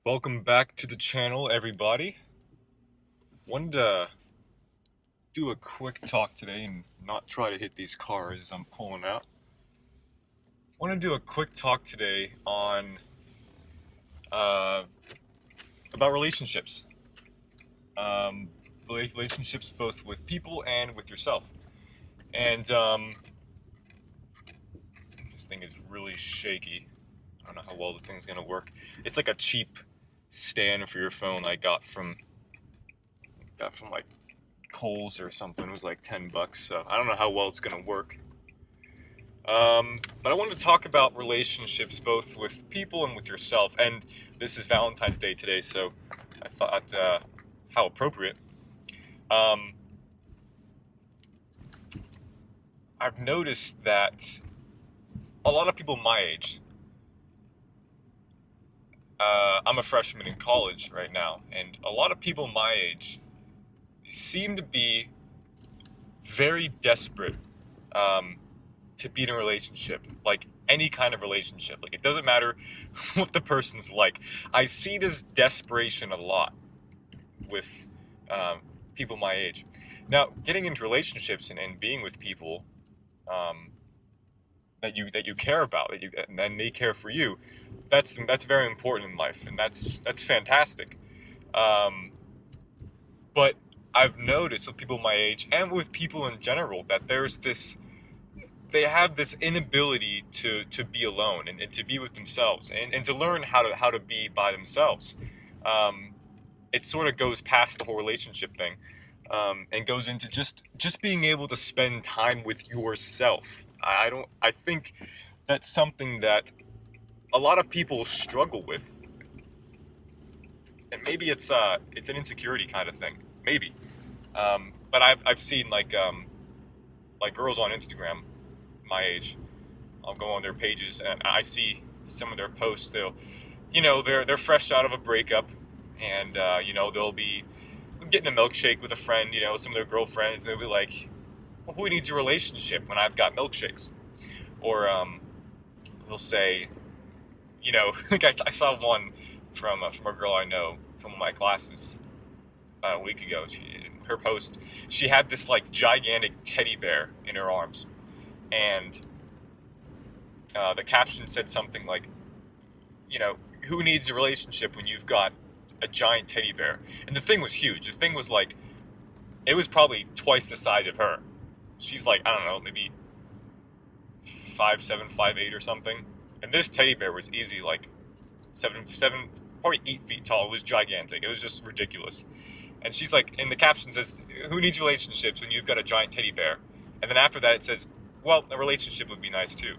Welcome back to the channel, everybody. Wanted to do a quick talk today and not try to hit these cars as I'm pulling out. Want to do a quick talk today on uh, about relationships, um, relationships both with people and with yourself. And this thing is really shaky. I don't know how well the thing's gonna work. It's like a cheap stand for your phone I got from like Kohl's or something. It was like $10, so I don't know how well it's gonna work. But I wanted to talk about relationships both with people and with yourself. And this is Valentine's Day today, so I thought, how appropriate. Um, I've noticed that a lot of people my age, I'm a freshman in college right now, and a lot of people my age seem to be very desperate um, to be in a relationship, like any kind of relationship. Like, it doesn't matter what the person's like. I see this desperation a lot with people my age. Now, getting into relationships and being with people um, that you care about, and they care for you, that's very important in life, and that's fantastic. Um, but I've noticed with people my age and with people in general that they have this inability to be alone and to be with themselves and to learn how to be by themselves. Um, it sort of goes past the whole relationship thing, and goes into just being able to spend time with yourself. I don't. I think that's something that a lot of people struggle with, and maybe it's an insecurity kind of thing, maybe. But I've seen like girls on Instagram, my age. I'll go on their pages and I see some of their posts. They're fresh out of a breakup, and they'll be getting a milkshake with a friend, some of their girlfriends. They'll be like, well, who needs a relationship when I've got milkshakes? Or they'll say, like I saw one from a girl I know from one of my classes a week ago. Her post, she had this like gigantic teddy bear in her arms, and the caption said something like, who needs a relationship when you've got a giant teddy bear? And the thing was huge. The thing was like, it was probably twice the size of her. She's like, I don't know, maybe 5'7", 5'8" or something. And this teddy bear was easy, like seven, probably 8 feet tall. It was gigantic. It was just ridiculous. And she's like, and the caption says, who needs relationships when you've got a giant teddy bear? And then after that, it says, well, a relationship would be nice too,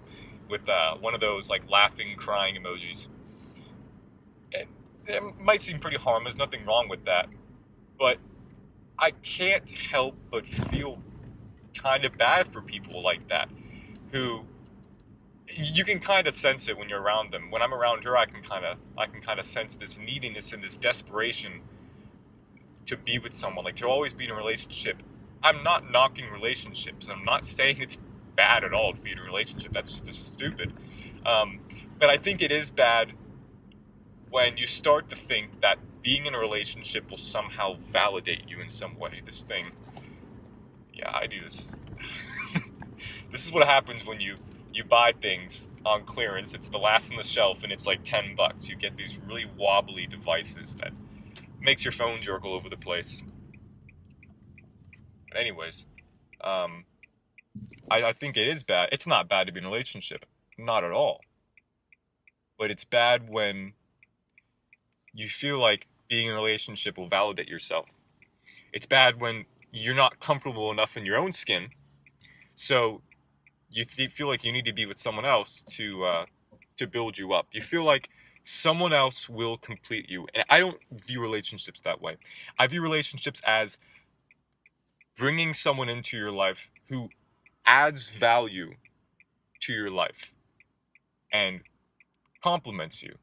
with one of those like laughing, crying emojis. And it might seem pretty harmless, nothing wrong with that, but I can't help but feel kind of bad for people like that, who you can kind of sense it when you're around them. When I'm around her, I can kind of sense this neediness and this desperation to be with someone, like to always be in a relationship. I'm not knocking relationships. I'm not saying it's bad at all to be in a relationship. That's just stupid. Um, but I think it is bad when you start to think that being in a relationship will somehow validate you in some way. This thing, yeah, I do this. This is what happens when you buy things on clearance. It's the last on the shelf, and it's like $10. You get these really wobbly devices that makes your phone jerk all over the place. But anyways, um, I think it is bad. It's not bad to be in a relationship, not at all. But it's bad when you feel like being in a relationship will validate yourself. It's bad when you're not comfortable enough in your own skin, so you feel like you need to be with someone else to build you up. You feel like someone else will complete you, and I don't view relationships that way. I view relationships as bringing someone into your life who adds value to your life and compliments you.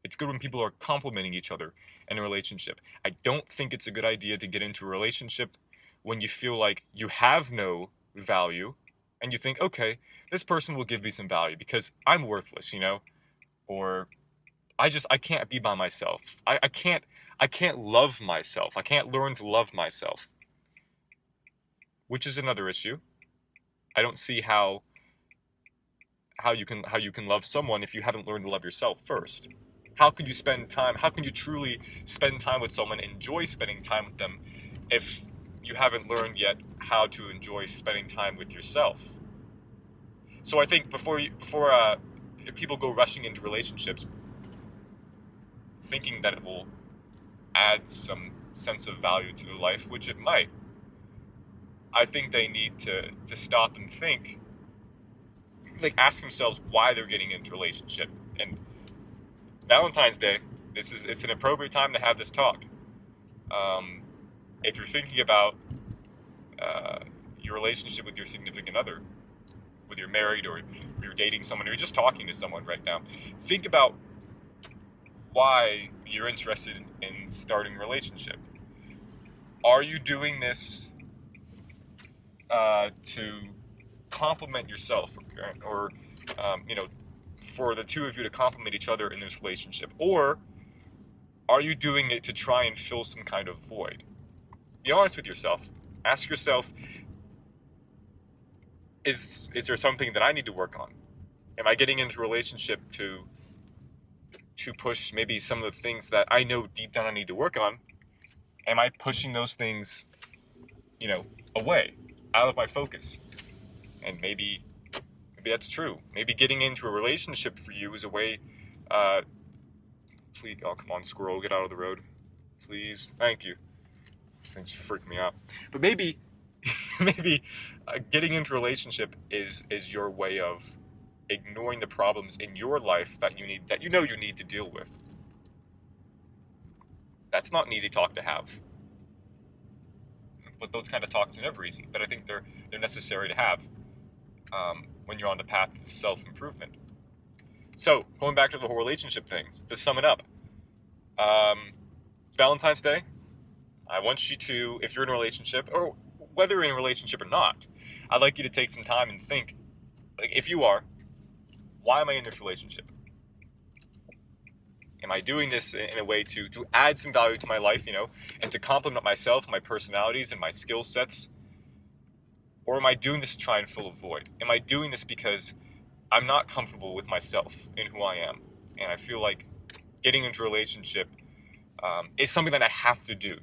It's good when people are complimenting each other in a relationship. I don't think it's a good idea to get into a relationship when you feel like you have no value and you think, okay, this person will give me some value because I'm worthless, or I can't be by myself. I can't love myself. I can't learn to love myself, which is another issue. I don't see how you can love someone if you haven't learned to love yourself first. How can you spend time? How can you truly spend time with someone, enjoy spending time with them, if you haven't learned yet how to enjoy spending time with yourself? So I think before people go rushing into relationships, thinking that it will add some sense of value to their life, which it might, I think they need to stop and think, like ask themselves why they're getting into a relationship. And Valentine's Day, it's an appropriate time to have this talk. Um, if you're thinking about uh, your relationship with your significant other, whether you're married or you're dating someone or you're just talking to someone right now, think about why you're interested in starting a relationship. Are you doing this to complement yourself, or for the two of you to complement each other in this relationship, or are you doing it to try and fill some kind of void? Be honest with yourself. Ask yourself, is there something that I need to work on? Am I getting into a relationship to push maybe some of the things that I know deep down I need to work on? Am I pushing those things, you know, away, out of my focus? And maybe that's true. Maybe getting into a relationship for you is a way. Please, oh come on, squirrel, get out of the road, please. Thank you. These things freak me out. But maybe, maybe getting into a relationship is your way of ignoring the problems in your life that you need to deal with. That's not an easy talk to have. But those kind of talks are never easy. But I think they're necessary to have when you're on the path of self-improvement. So, going back to the whole relationship thing, to sum it up, Valentine's Day, I want you to, if you're in a relationship, or whether you're in a relationship or not, I'd like you to take some time and think, like, if you are, why am I in this relationship? Am I doing this in a way to add some value to my life, and to complement myself, my personalities, and my skill sets? Or am I doing this to try and fill a void? Am I doing this because I'm not comfortable with myself and who I am? And I feel like getting into a relationship is something that I have to do,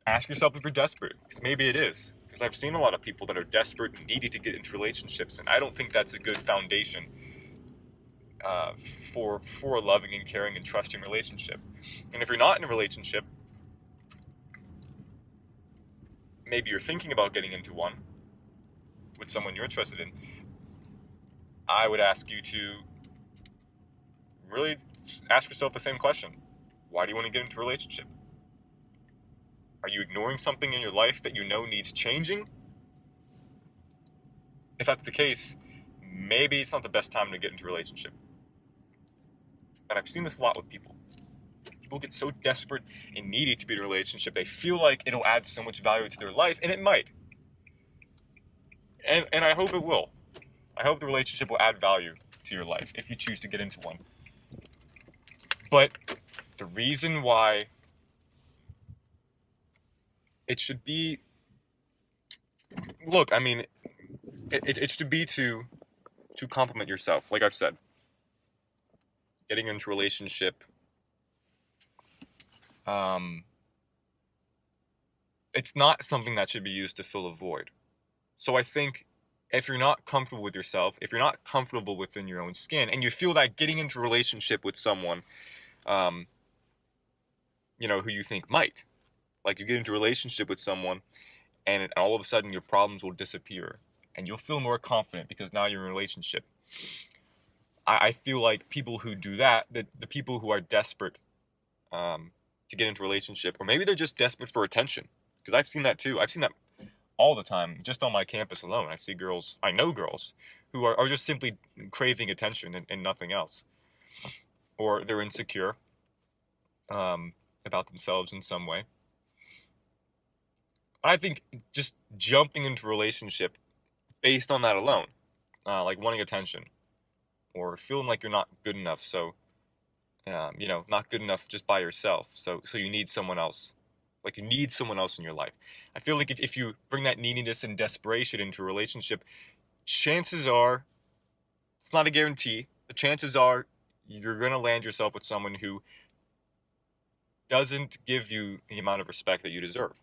Ask yourself if you're desperate, because maybe it is. Because I've seen a lot of people that are desperate and needy to get into relationships, and I don't think that's a good foundation for a loving and caring and trusting relationship. And if you're not in a relationship, maybe you're thinking about getting into one with someone you're interested in, I would ask you to really ask yourself the same question. Why do you want to get into a relationship? Are you ignoring something in your life that you know needs changing? If that's the case, maybe it's not the best time to get into a relationship. And I've seen this a lot with people. People get so desperate and needy to be in a relationship, they feel like it'll add so much value to their life, and it might. And I hope it will. I hope the relationship will add value to your life if you choose to get into one. But the reason why it should be, look, I mean, it should be to complement yourself, like I've said. Getting into a relationship, it's not something that should be used to fill a void. So I think if you're not comfortable with yourself, if you're not comfortable within your own skin, and you feel that getting into a relationship with someone, who you think might, like you get into a relationship with someone, and all of a sudden your problems will disappear, and you'll feel more confident because now you're in a relationship. I feel like people who do that, the people who are desperate to get into a relationship, or maybe they're just desperate for attention, because I've seen that too. I've seen that all the time, just on my campus alone. I know girls who are just simply craving attention and nothing else. Or they're insecure about themselves in some way. I think just jumping into a relationship based on that alone, like wanting attention, or feeling like you're not good enough, so not good enough just by yourself. So you need someone else. Like, you need someone else in your life. I feel like if you bring that neediness and desperation into a relationship, chances are, it's not a guarantee, the chances are you're going to land yourself with someone who doesn't give you the amount of respect that you deserve.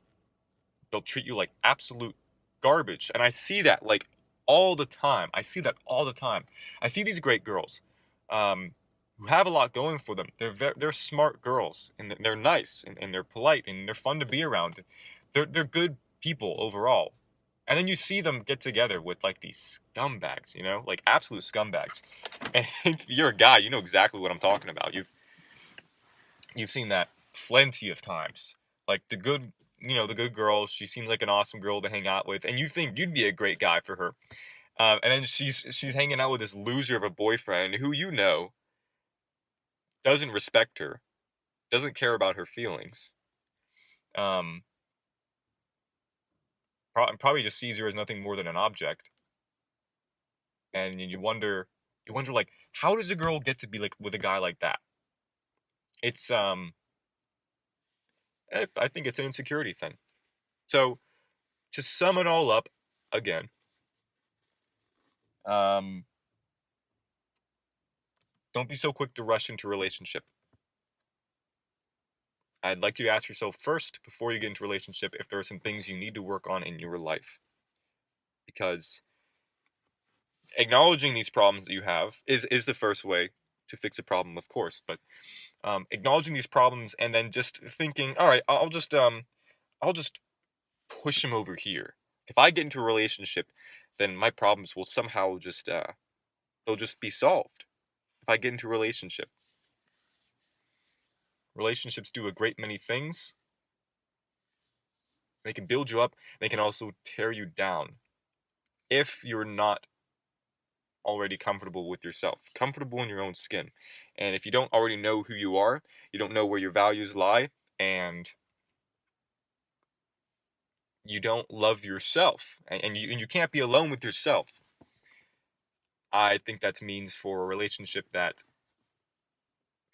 They'll treat you like absolute garbage. And I see that like all the time. I see that all the time. I see these great girls who have a lot going for them. They're smart girls, and they're nice, and they're polite, and they're fun to be around. They're good people overall. And then you see them get together with like these scumbags, like absolute scumbags. And if you're a guy, you know exactly what I'm talking about. You've seen that plenty of times. Like the good girl, she seems like an awesome girl to hang out with, and you think you'd be a great guy for her. And then she's hanging out with this loser of a boyfriend who doesn't respect her, doesn't care about her feelings. Um, probably just sees her as nothing more than an object. And you wonder like, how does a girl get to be like with a guy like that? It's I think it's an insecurity thing. So to sum it all up, again, um, don't be so quick to rush into a relationship. I'd like you to ask yourself first, before you get into a relationship, if there are some things you need to work on in your life. Because acknowledging these problems that you have is the first way to fix a problem, of course. But acknowledging these problems and then just thinking, all right, I'll just push them over here. If I get into a relationship, then my problems will somehow just they'll just be solved. If I get into a relationship, relationships do a great many things. They can build you up. They can also tear you down if you're not already comfortable with yourself, comfortable in your own skin. And if you don't already know who you are, you don't know where your values lie, and you don't love yourself, and you can't be alone with yourself, I think that means for a relationship that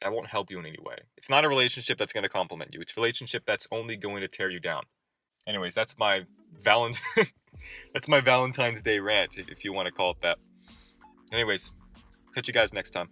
won't help you in any way. It's not a relationship that's going to compliment you. It's a relationship that's only going to tear you down. Anyways, that's my that's my Valentine's Day rant, if you want to call it that. Anyways, catch you guys next time.